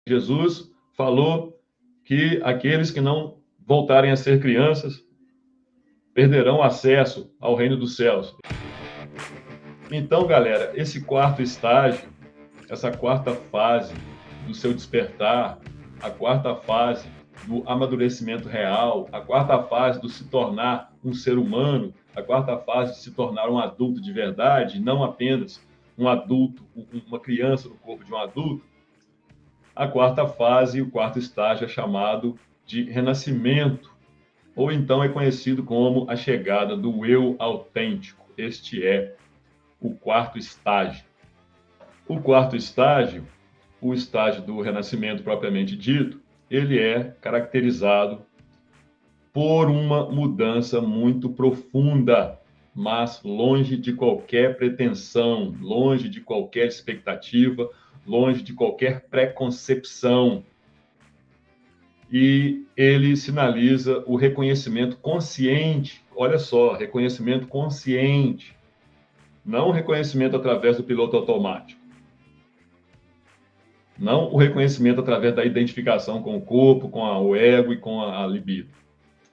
Jesus falou que aqueles que não voltarem a ser crianças perderão acesso ao reino dos céus. Então, galera, esse quarto estágio, essa quarta fase do seu despertar, a quarta fase do amadurecimento real, a quarta fase do se tornar um ser humano, a quarta fase de se tornar um adulto de verdade, não apenas um adulto, uma criança no corpo de um adulto. A quarta fase, o quarto estágio é chamado de renascimento, ou então é conhecido como a chegada do eu autêntico. Este é o quarto estágio. O quarto estágio, o estágio do renascimento propriamente dito, ele é caracterizado por uma mudança muito profunda, mas longe de qualquer pretensão, longe de qualquer expectativa, longe de qualquer preconcepção. E ele sinaliza o reconhecimento consciente, olha só, reconhecimento consciente, não reconhecimento através do piloto automático. Não o reconhecimento através da identificação com o corpo, com o ego e com a libido.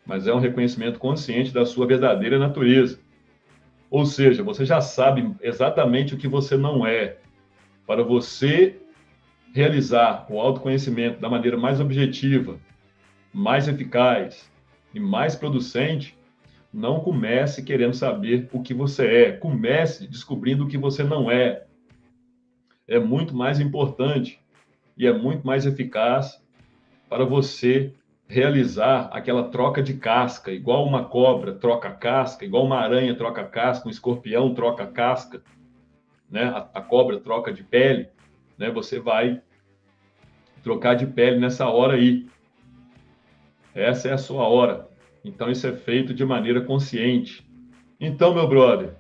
Mas é um reconhecimento consciente da sua verdadeira natureza. Ou seja, você já sabe exatamente o que você não é. Para você realizar o autoconhecimento da maneira mais objetiva, mais eficaz e mais producente, não comece querendo saber o que você é. Comece descobrindo o que você não é. É muito mais importante e é muito mais eficaz para você realizar aquela troca de casca, igual uma cobra troca casca, igual uma aranha troca casca, um escorpião troca casca, né? A cobra troca de pele, né? Você vai trocar de pele nessa hora aí. Essa é a sua hora. Então isso é feito de maneira consciente. Então, meu brother,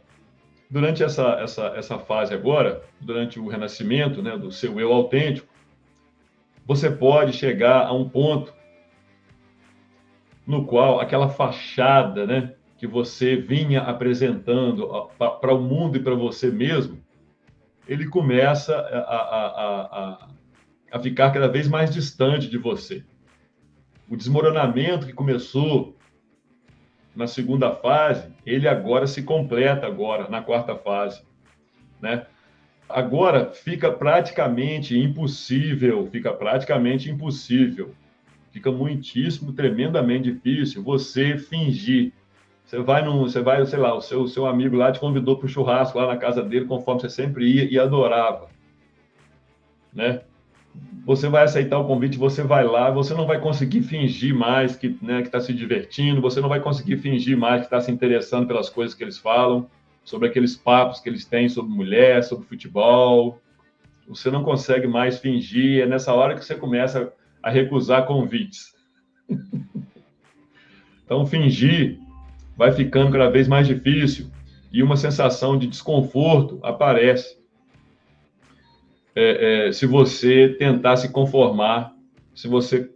durante essa fase agora, durante o renascimento, né, do seu eu autêntico, você pode chegar a um ponto no qual aquela fachada, né, que você vinha apresentando para o mundo e para você mesmo, ele começa a ficar cada vez mais distante de você. O desmoronamento que começou na segunda fase, ele agora se completa agora na quarta fase, né? Agora fica praticamente impossível, fica muitíssimo, tremendamente difícil você fingir. Você vai, sei lá, o seu amigo lá te convidou para o churrasco lá na casa dele, conforme você sempre ia e adorava, né? Você vai aceitar o convite, você vai lá, você não vai conseguir fingir mais que, né, que está se divertindo, você não vai conseguir fingir mais que está se interessando pelas coisas que eles falam, sobre aqueles papos que eles têm sobre mulher, sobre futebol. Você não consegue mais fingir, é nessa hora que você começa a recusar convites. Então, fingir vai ficando cada vez mais difícil e uma sensação de desconforto aparece. Se você tentar se conformar, se você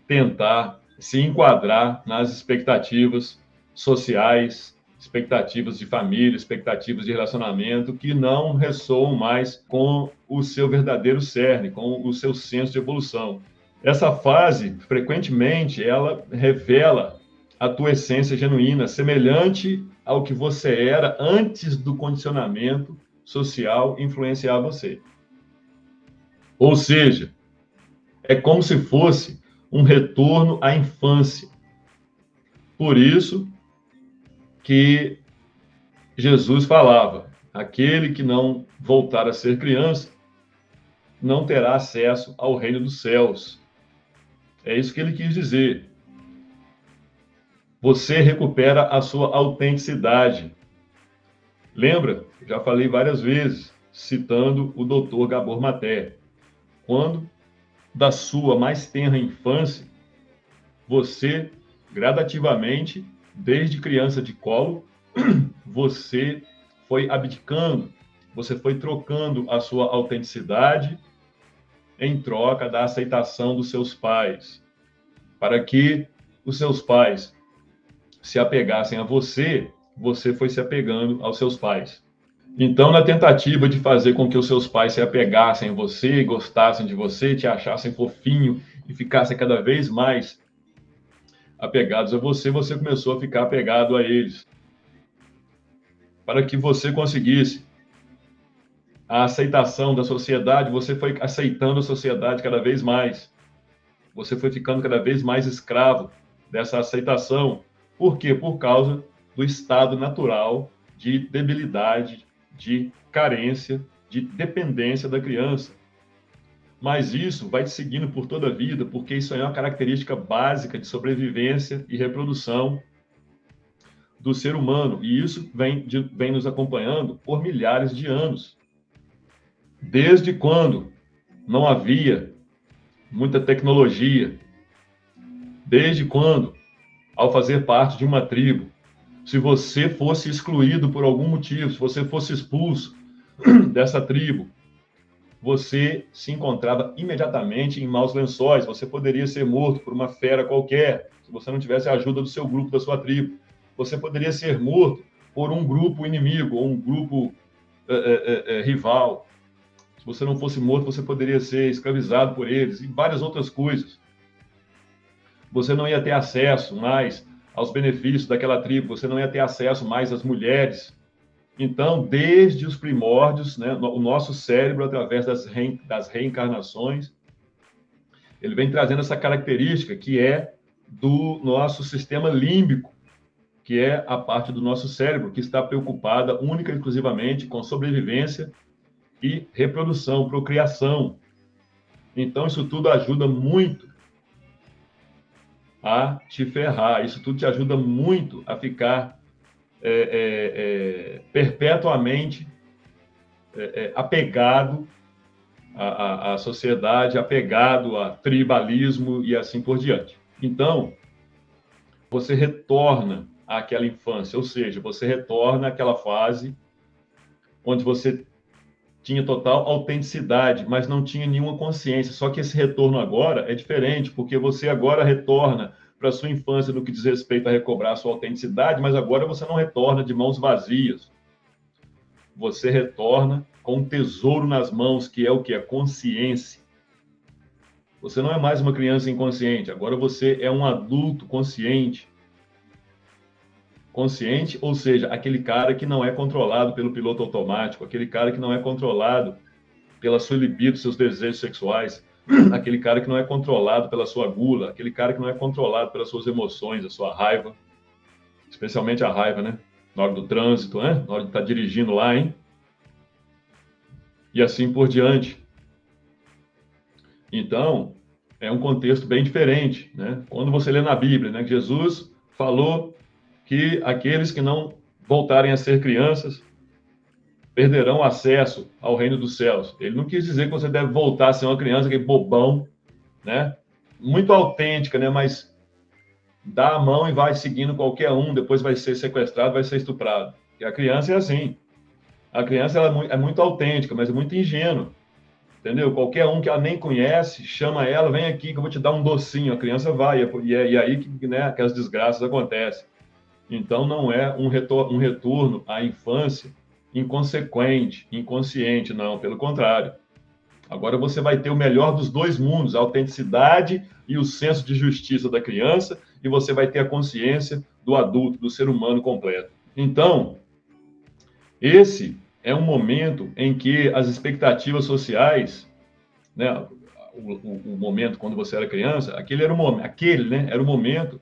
tentar se enquadrar nas expectativas sociais, expectativas de família, expectativas de relacionamento que não ressoam mais com o seu verdadeiro cerne, com o seu senso de evolução. Essa fase, frequentemente, ela revela a tua essência genuína, semelhante ao que você era antes do condicionamento social influenciar você. Ou seja, é como se fosse um retorno à infância. Por isso que Jesus falava: aquele que não voltar a ser criança não terá acesso ao reino dos céus. É isso que ele quis dizer. Você recupera a sua autenticidade. Lembra? Já falei várias vezes, citando o Dr. Gabor Maté. Quando da sua mais tenra infância, você, gradativamente, desde criança de colo, você foi abdicando, você foi trocando a sua autenticidade em troca da aceitação dos seus pais, para que os seus pais se apegassem a você, você foi se apegando aos seus pais. Então, na tentativa de fazer com que os seus pais se apegassem a você, gostassem de você, te achassem fofinho e ficassem cada vez mais apegados a você, você começou a ficar apegado a eles. Para que você conseguisse a aceitação da sociedade, você foi aceitando a sociedade cada vez mais. Você foi ficando cada vez mais escravo dessa aceitação. Por quê? Por causa do estado natural de debilidade, de carência, de dependência da criança. Mas isso vai te seguindo por toda a vida, porque isso é uma característica básica de sobrevivência e reprodução do ser humano. E isso vem nos acompanhando por milhares de anos. Desde quando não havia muita tecnologia, desde quando, ao fazer parte de uma tribo, se você fosse excluído por algum motivo, se você fosse expulso dessa tribo, você se encontrava imediatamente em maus lençóis, você poderia ser morto por uma fera qualquer, se você não tivesse a ajuda do seu grupo, da sua tribo. Você poderia ser morto por um grupo inimigo ou um grupo rival. Se você não fosse morto, você poderia ser escravizado por eles e várias outras coisas. Você não ia ter acesso mais aos benefícios daquela tribo, você não ia ter acesso mais às mulheres. Então, desde os primórdios, né, o nosso cérebro, através das reencarnações, ele vem trazendo essa característica que é do nosso sistema límbico, que é a parte do nosso cérebro que está preocupada única e exclusivamente com sobrevivência e reprodução, procriação. Então, isso tudo ajuda muito a te ferrar, isso tudo te ajuda muito a ficar perpetuamente apegado à sociedade, apegado a tribalismo e assim por diante. Então, você retorna àquela infância, ou seja, você retorna àquela fase onde você tinha total autenticidade, mas não tinha nenhuma consciência. Só que esse retorno agora é diferente, porque você agora retorna para a sua infância no que diz respeito a recobrar a sua autenticidade, mas agora você não retorna de mãos vazias. Você retorna com um tesouro nas mãos, que é o que? A consciência. Você não é mais uma criança inconsciente, agora você é um adulto consciente. Consciente, ou seja, aquele cara que não é controlado pelo piloto automático, aquele cara que não é controlado pela sua libido, seus desejos sexuais, aquele cara que não é controlado pela sua gula, aquele cara que não é controlado pelas suas emoções, a sua raiva, especialmente a raiva, né? Na hora do trânsito, né? Na hora de estar dirigindo lá, hein? E assim por diante. Então, é um contexto bem diferente, né? Quando você lê na Bíblia, né, que Jesus falou que aqueles que não voltarem a ser crianças perderão acesso ao reino dos céus. Ele não quis dizer que você deve voltar a ser uma criança, que é bobão, né? Muito autêntica, né? Mas dá a mão e vai seguindo qualquer um, depois vai ser sequestrado, vai ser estuprado. E a criança é assim. A criança ela é muito autêntica, mas é muito ingênua. Entendeu? Qualquer um que ela nem conhece, chama ela, vem aqui que eu vou te dar um docinho. A criança vai, e aí que, né, que as desgraças acontecem. Então, não é um retorno à infância inconsequente, inconsciente, não, pelo contrário. Agora você vai ter o melhor dos dois mundos, a autenticidade e o senso de justiça da criança, e você vai ter a consciência do adulto, do ser humano completo. Então, esse é um momento em que as expectativas sociais, né, o momento quando você era criança, aquele, né, era o momento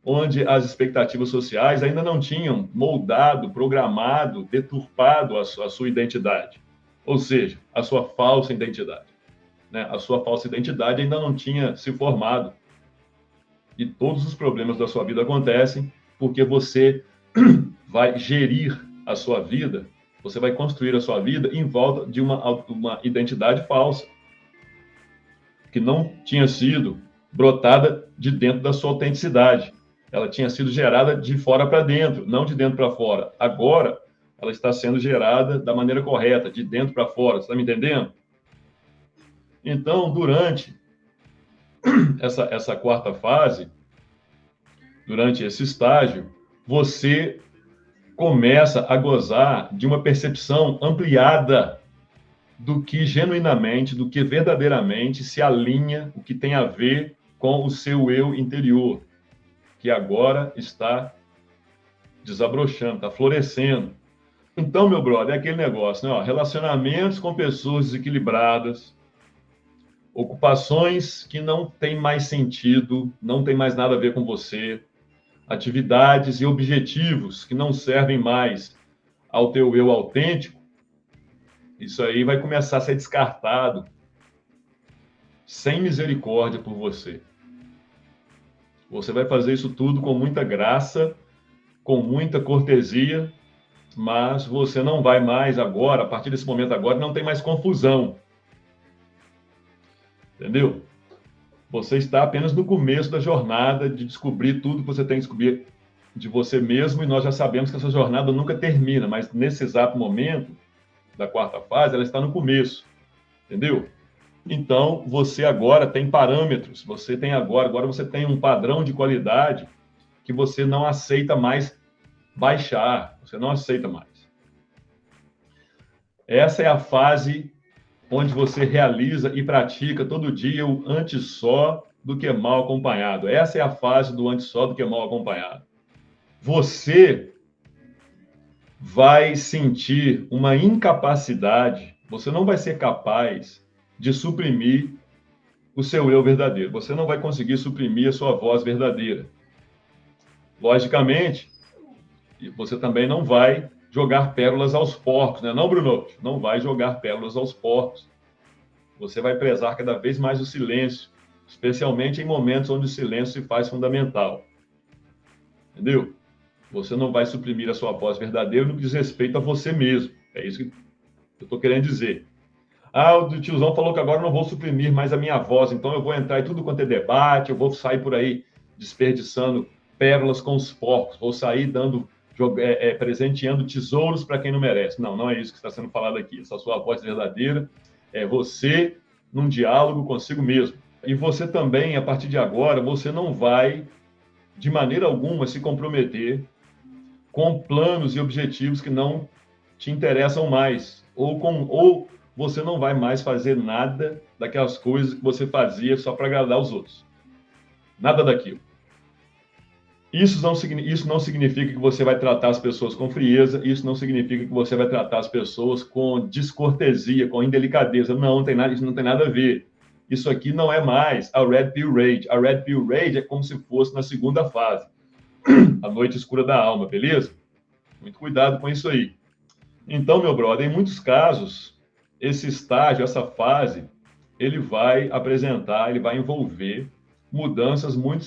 onde as expectativas sociais ainda não tinham moldado, programado, deturpado a sua identidade. Ou seja, a sua falsa identidade. Né? A sua falsa identidade ainda não tinha se formado. E todos os problemas da sua vida acontecem porque você vai gerir a sua vida, você vai construir a sua vida em volta de uma identidade falsa, que não tinha sido brotada de dentro da sua autenticidade. Ela tinha sido gerada de fora para dentro, não de dentro para fora. Agora, ela está sendo gerada da maneira correta, de dentro para fora. Você está me entendendo? Então, durante essa quarta fase, durante esse estágio, você começa a gozar de uma percepção ampliada do que genuinamente, do que verdadeiramente se alinha, o que tem a ver com o seu eu interior, que agora está desabrochando, está florescendo. Então, meu brother, é aquele negócio, né? Ó, relacionamentos com pessoas desequilibradas, ocupações que não têm mais sentido, não tem mais nada a ver com você, atividades e objetivos que não servem mais ao teu eu autêntico, isso aí vai começar a ser descartado sem misericórdia por você. Você vai fazer isso tudo com muita graça, com muita cortesia, mas você não vai mais agora, a partir desse momento agora, não tem mais confusão. Entendeu? Você está apenas no começo da jornada de descobrir tudo que você tem que descobrir de você mesmo, e nós já sabemos que essa jornada nunca termina, mas nesse exato momento da quarta fase, ela está no começo. Entendeu? Então, você agora tem parâmetros, agora você tem um padrão de qualidade que você não aceita mais baixar, você não aceita mais. Essa é a fase onde você realiza e pratica todo dia o antes só do que mal acompanhado. Essa é a fase do antes só do que mal acompanhado. Você vai sentir uma incapacidade, você não vai ser capaz de suprimir o seu eu verdadeiro. Você não vai conseguir suprimir a sua voz verdadeira. Logicamente, você também não vai jogar pérolas aos porcos, né? Não, Bruno? Não vai jogar pérolas aos porcos. Você vai prezar cada vez mais o silêncio, especialmente em momentos onde o silêncio se faz fundamental. Entendeu? Você não vai suprimir a sua voz verdadeira no que diz respeito a você mesmo. É isso que eu estou querendo dizer. Ah, o tiozão falou que agora eu não vou suprimir mais a minha voz, então eu vou entrar em tudo quanto é debate, eu vou sair por aí desperdiçando pérolas com os porcos, vou sair presenteando tesouros para quem não merece. Não, não é isso que está sendo falado aqui. Essa sua voz verdadeira é você num diálogo consigo mesmo. E você também, a partir de agora, você não vai, de maneira alguma, se comprometer com planos e objetivos que não te interessam mais, ou você não vai mais fazer nada daquelas coisas que você fazia só para agradar os outros. Nada daquilo. Isso não significa que você vai tratar as pessoas com frieza, isso não significa que você vai tratar as pessoas com descortesia, com indelicadeza. Não, isso não tem nada a ver. Isso aqui não é mais a Red Pill Rage. A Red Pill Rage é como se fosse na segunda fase, a noite escura da alma, beleza? Muito cuidado com isso aí. Então, meu brother, em muitos casos, esse estágio, essa fase, ele vai envolver mudanças muito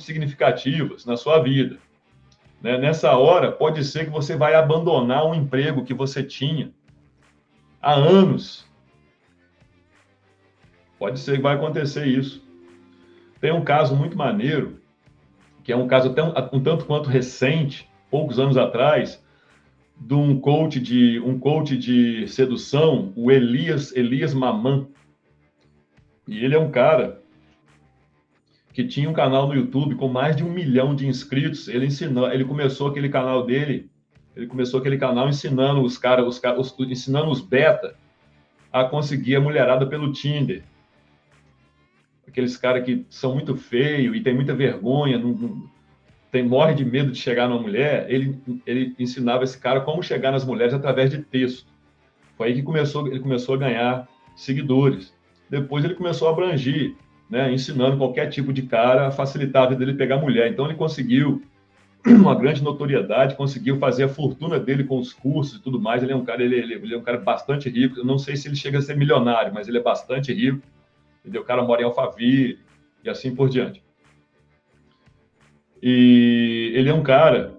significativas na sua vida. Né? Nessa hora, pode ser que você vai abandonar um emprego que você tinha há anos. Pode ser que vai acontecer isso. Tem um caso muito maneiro, que é um caso até um tanto quanto recente, poucos anos atrás, de um coach de sedução, o Elias Mamam. E ele é um cara que tinha um canal no YouTube com mais de 1 milhão de inscritos. Ele começou aquele canal ensinando ensinando os beta a conseguir a mulherada pelo Tinder. Aqueles caras que são muito feios e tem muita vergonha, morre de medo de chegar numa mulher. Ele ensinava esse cara como chegar nas mulheres através de texto. Foi aí que ele começou a ganhar seguidores. Depois ele começou a abranger, né, ensinando qualquer tipo de cara a facilitar a vida dele pegar mulher. Então ele conseguiu uma grande notoriedade, conseguiu fazer a fortuna dele com os cursos e tudo mais. Ele é um cara bastante rico. Eu não sei se ele chega a ser milionário, mas ele é bastante rico. Entendeu? O cara mora em Alphaville e assim por diante. E ele é um cara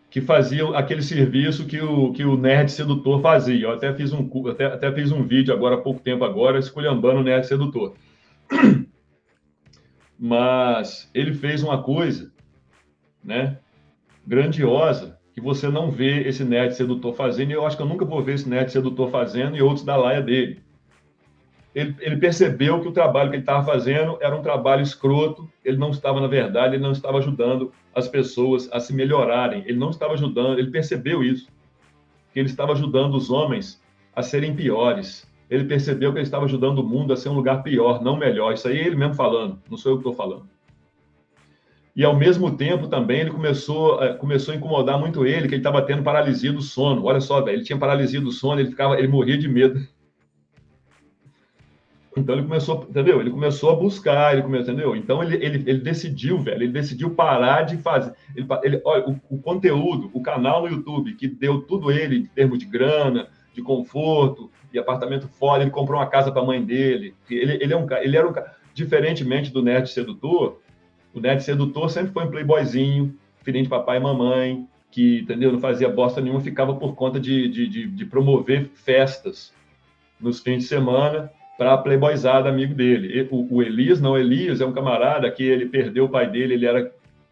que fazia aquele serviço que o nerd sedutor fazia. Eu até fiz um vídeo agora, há pouco tempo agora, esculhambando o nerd sedutor. Mas ele fez uma coisa, né, grandiosa, que você não vê esse nerd sedutor fazendo, e eu acho que eu nunca vou ver esse nerd sedutor fazendo e outros da laia dele. Ele percebeu que o trabalho que ele estava fazendo era um trabalho escroto, ele não estava ajudando as pessoas a se melhorarem. Ele não estava ajudando, ele percebeu isso, que ele estava ajudando os homens a serem piores. Ele percebeu que ele estava ajudando o mundo a ser um lugar pior, não melhor. Isso aí é ele mesmo falando, não sou eu que estou falando. E, ao mesmo tempo, também, ele começou a incomodar muito ele, que ele estava tendo paralisia do sono. Olha só, velho, ele tinha paralisia do sono, ele morria de medo. Então, ele começou, entendeu? Ele começou a buscar, entendeu? Então, ele decidiu, velho, ele decidiu parar de fazer. Olha, o conteúdo, o canal no YouTube, que deu tudo ele, em termos de grana, de conforto, de apartamento fora, ele comprou uma casa para a mãe dele. Ele era um cara, diferentemente do nerd sedutor. O nerd sedutor sempre foi um playboyzinho, filhinho de papai e mamãe, que, entendeu, não fazia bosta nenhuma, ficava por conta de promover festas nos fins de semana para a playboyzada amigo dele. O Elias, não, Elias é um camarada que ele perdeu o pai dele, ele era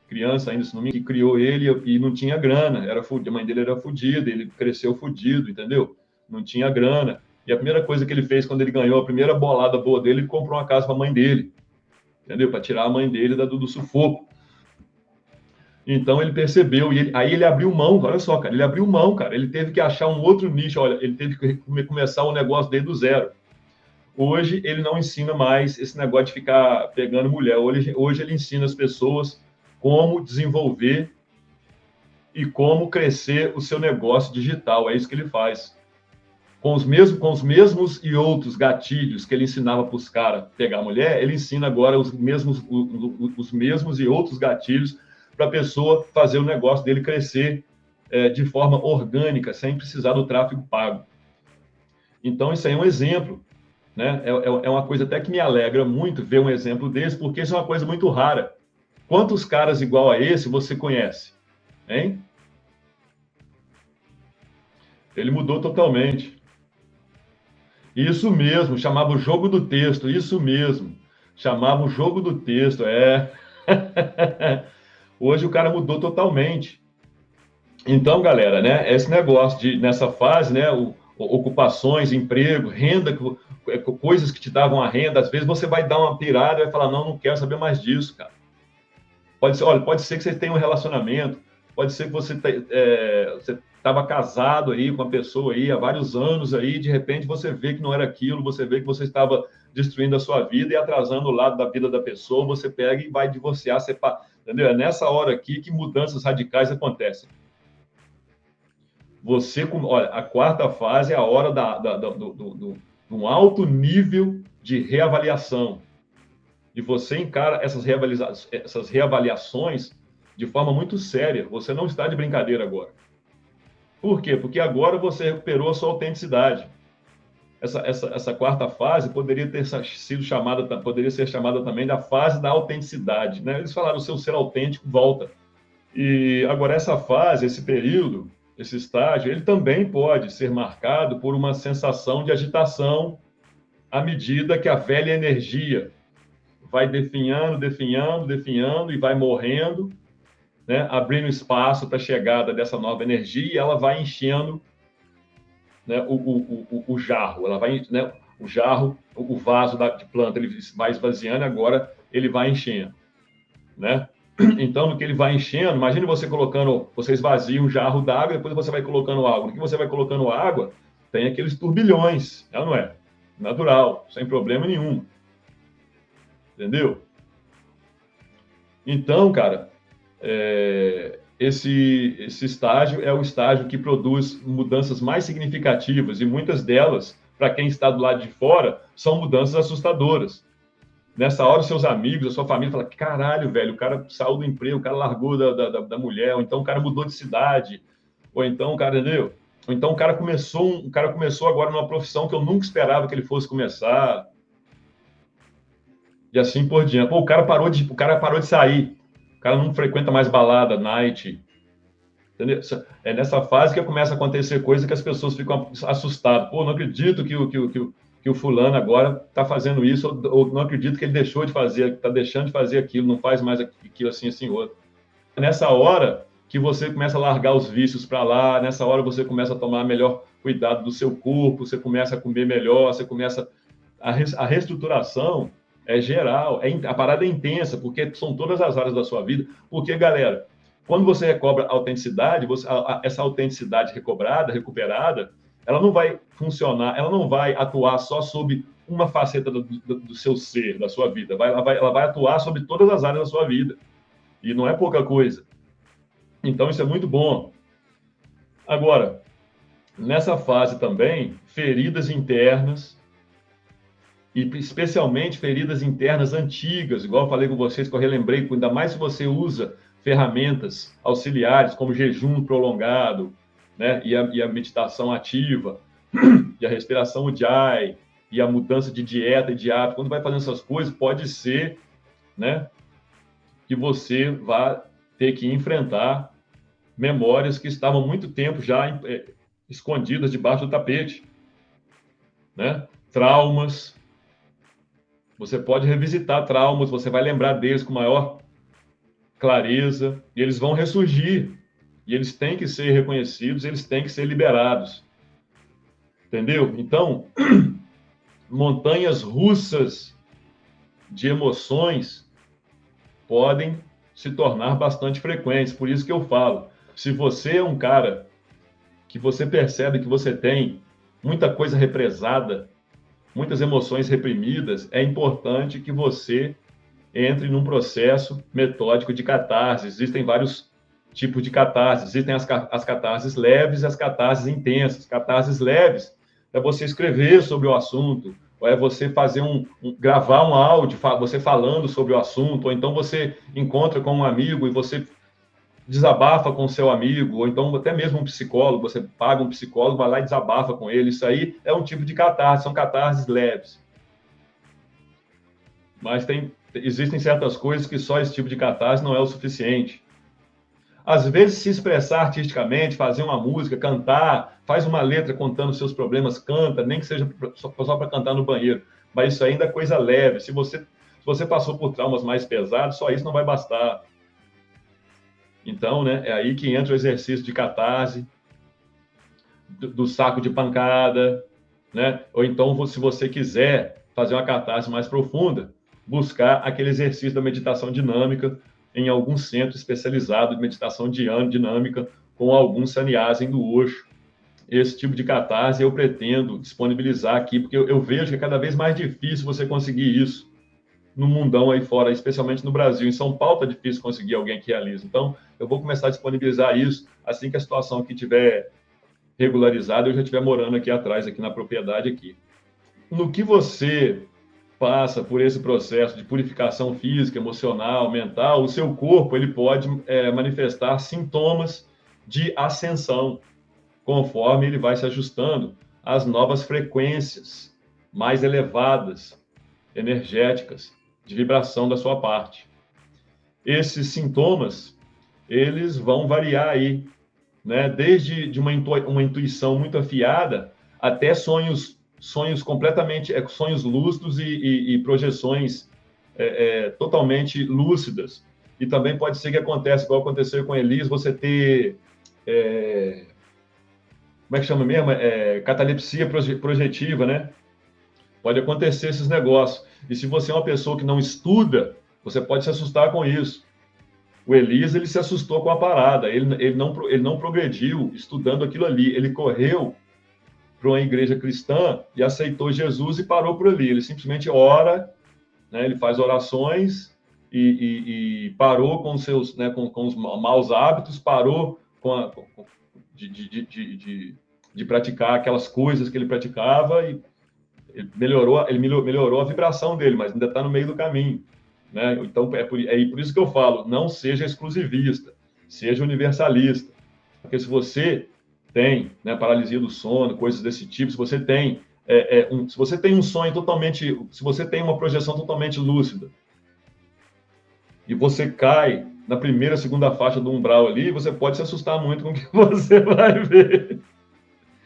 criança ainda, se não me engano, que criou ele e não tinha grana, a mãe dele era fodida, ele cresceu fodido, entendeu? Não tinha grana. E a primeira coisa que ele fez quando ele ganhou a primeira bolada boa dele, ele comprou uma casa para a mãe dele. Entendeu? Para tirar a mãe dele do sufoco. Então ele percebeu, aí ele abriu mão, olha só, cara, ele abriu mão, cara, ele teve que achar um outro nicho, olha, ele teve que começar o negócio dele do zero. Hoje ele não ensina mais esse negócio de ficar pegando mulher, hoje ele ensina as pessoas como desenvolver e como crescer o seu negócio digital, é isso que ele faz. Com os mesmos e outros gatilhos que ele ensinava para os caras pegar mulher, ele ensina agora os mesmos e outros gatilhos para a pessoa fazer o negócio dele crescer de forma orgânica, sem precisar do tráfego pago. Então, isso aí é um exemplo, né? É uma coisa até que me alegra muito ver um exemplo desse, porque isso é uma coisa muito rara. Quantos caras igual a esse você conhece? Hein? Ele mudou totalmente. Isso mesmo, chamava o jogo do texto, isso mesmo. Chamava o jogo do texto, Hoje o cara mudou totalmente. Então, galera, né, esse negócio nessa fase, né, ocupações, emprego, renda, coisas que te davam a renda, às vezes você vai dar uma pirada e vai falar, não quero saber mais disso, cara. Pode ser que você tenha um relacionamento, pode ser que você estava casado aí com uma pessoa aí há vários anos aí, de repente você vê que não era aquilo, você vê que você estava destruindo a sua vida e atrasando o lado da vida da pessoa, você pega e vai divorciar, entendeu? É nessa hora aqui que mudanças radicais acontecem. Olha, a quarta fase é a hora de um alto nível de reavaliação, de você encara essas reavaliações de forma muito séria. Você não está de brincadeira agora. Por quê? Porque agora você recuperou a sua autenticidade. Essa quarta fase poderia ser chamada também da fase da autenticidade, né? Eles falaram, o seu ser autêntico volta. E agora essa fase, esse período, esse estágio, ele também pode ser marcado por uma sensação de agitação à medida que a velha energia vai definhando e vai morrendo, né? Abrindo espaço para a chegada dessa nova energia e ela vai enchendo, né, o jarro, ela vai, né, o jarro, o vaso de planta, ele vai esvaziando, agora ele vai enchendo, né? Então, no que ele vai enchendo, imagine você esvazia um jarro d'água, depois você vai colocando água. No que você vai colocando água, tem aqueles turbilhões, não é? Natural, sem problema nenhum. Entendeu? Então, cara, esse estágio é o estágio que produz mudanças mais significativas, e muitas delas, para quem está do lado de fora, são mudanças assustadoras. Nessa hora, seus amigos, a sua família falam, caralho, velho, o cara saiu do emprego, o cara largou da mulher, ou então o cara mudou de cidade, ou então o cara, entendeu? Ou então o cara começou agora numa profissão que eu nunca esperava que ele fosse começar, e assim por diante. Pô, o cara parou de sair, o cara não frequenta mais balada, night, entendeu? É nessa fase que começa a acontecer coisa que as pessoas ficam assustadas. Pô, não acredito que o fulano agora está fazendo isso, ou não acredito que ele deixou de fazer, está deixando de fazer aquilo, não faz mais aquilo assim, outro. Nessa hora que você começa a largar os vícios para lá, nessa hora você começa a tomar melhor cuidado do seu corpo, você começa a comer melhor, você começa... A reestruturação, é geral, a parada é intensa, porque são todas as áreas da sua vida. Porque, galera, quando você recobra autenticidade, essa autenticidade recobrada, recuperada, ela não vai funcionar, ela não vai atuar só sobre uma faceta do seu ser, da sua vida. Ela vai atuar sobre todas as áreas da sua vida. E não é pouca coisa. Então, isso é muito bom. Agora, nessa fase também, feridas internas, e especialmente feridas internas antigas, igual eu falei com vocês, que eu relembrei, ainda mais se você usa ferramentas auxiliares, como jejum prolongado, né, e a meditação ativa, e a respiração Ujjayi, e a mudança de dieta e de hábito. Quando vai fazendo essas coisas, pode ser, né, que você vá ter que enfrentar memórias que estavam há muito tempo já escondidas debaixo do tapete, né? Traumas. Você pode revisitar traumas, você vai lembrar deles com maior clareza, e eles vão ressurgir. E eles têm que ser reconhecidos, eles têm que ser liberados. Entendeu? Então, montanhas russas de emoções podem se tornar bastante frequentes. Por isso que eu falo, se você é um cara que você percebe que você tem muita coisa represada, muitas emoções reprimidas, é importante que você entre num processo metódico de catarse. Existem vários tipos de catarse. Existem as catarses leves e as catarses intensas. Catarses leves é você escrever sobre o assunto, ou é você fazer gravar um áudio, você falando sobre o assunto, ou então você encontra com um amigo e você desabafa com o seu amigo, ou então até mesmo um psicólogo, você paga um psicólogo, vai lá e desabafa com ele. Isso aí é um tipo de catarse, são catarses leves. Mas existem certas coisas que só esse tipo de catarse não é o suficiente. Às vezes, se expressar artisticamente, fazer uma música, cantar, faz uma letra contando seus problemas, canta, nem que seja só para cantar no banheiro. Mas isso ainda é coisa leve. Se você passou por traumas mais pesados, só isso não vai bastar. Então, né, é aí que entra o exercício de catarse, do saco de pancada, né? Ou então, se você quiser fazer uma catarse mais profunda, buscar aquele exercício da meditação dinâmica em algum centro especializado de meditação dinâmica com algum sannyasi do Osho. Esse tipo de catarse eu pretendo disponibilizar aqui, porque eu vejo que é cada vez mais difícil você conseguir isso no mundão aí fora, especialmente no Brasil. Em São Paulo está difícil conseguir alguém que realize. Então, eu vou começar a disponibilizar isso assim que a situação aqui estiver regularizada, eu já estiver morando aqui atrás, aqui na propriedade aqui. No que você passa por esse processo de purificação física, emocional, mental, o seu corpo ele pode manifestar sintomas de ascensão, conforme ele vai se ajustando às novas frequências mais elevadas, energéticas, de vibração da sua parte. Esses sintomas, eles vão variar aí, né? Desde uma intuição muito afiada até sonhos completamente, sonhos lúcidos e projeções totalmente lúcidas. E também pode ser que aconteça, igual aconteceu com Elis, você ter, como é que chama mesmo? Catalepsia projetiva, né? Pode acontecer esses negócios. E se você é uma pessoa que não estuda, você pode se assustar com isso. O Elis, ele se assustou com a parada, ele não progrediu estudando aquilo ali, ele correu para uma igreja cristã e aceitou Jesus e parou por ali. Ele simplesmente ora, né? Ele faz orações e parou com seus, né, com os maus hábitos, parou de praticar aquelas coisas que ele praticava e ele melhorou a vibração dele, mas ainda está no meio do caminho, né? Então é por isso que eu falo, não seja exclusivista, seja universalista, porque se você tem, né, paralisia do sono, coisas desse tipo, se você tem se você tem um sonho totalmente, se você tem uma projeção totalmente lúcida e você cai na primeira, segunda faixa do umbral ali, você pode se assustar muito com o que você vai ver.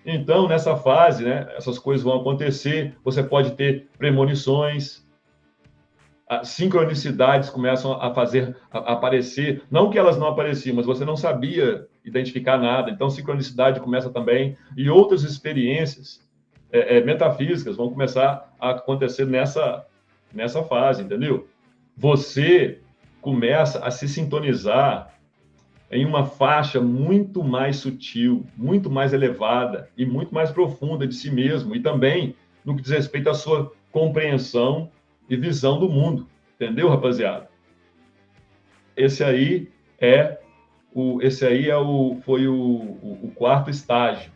Então, nessa fase, né, essas coisas vão acontecer, você pode ter premonições, sincronicidades começam a aparecer, não que elas não apareciam, mas você não sabia identificar nada, então sincronicidade começa também, e outras experiências metafísicas vão começar a acontecer nessa fase, entendeu? Você começa a se sintonizar em uma faixa muito mais sutil, muito mais elevada e muito mais profunda de si mesmo, e também no que diz respeito à sua compreensão e visão do mundo, entendeu, rapaziada? Esse aí é foi o quarto estágio.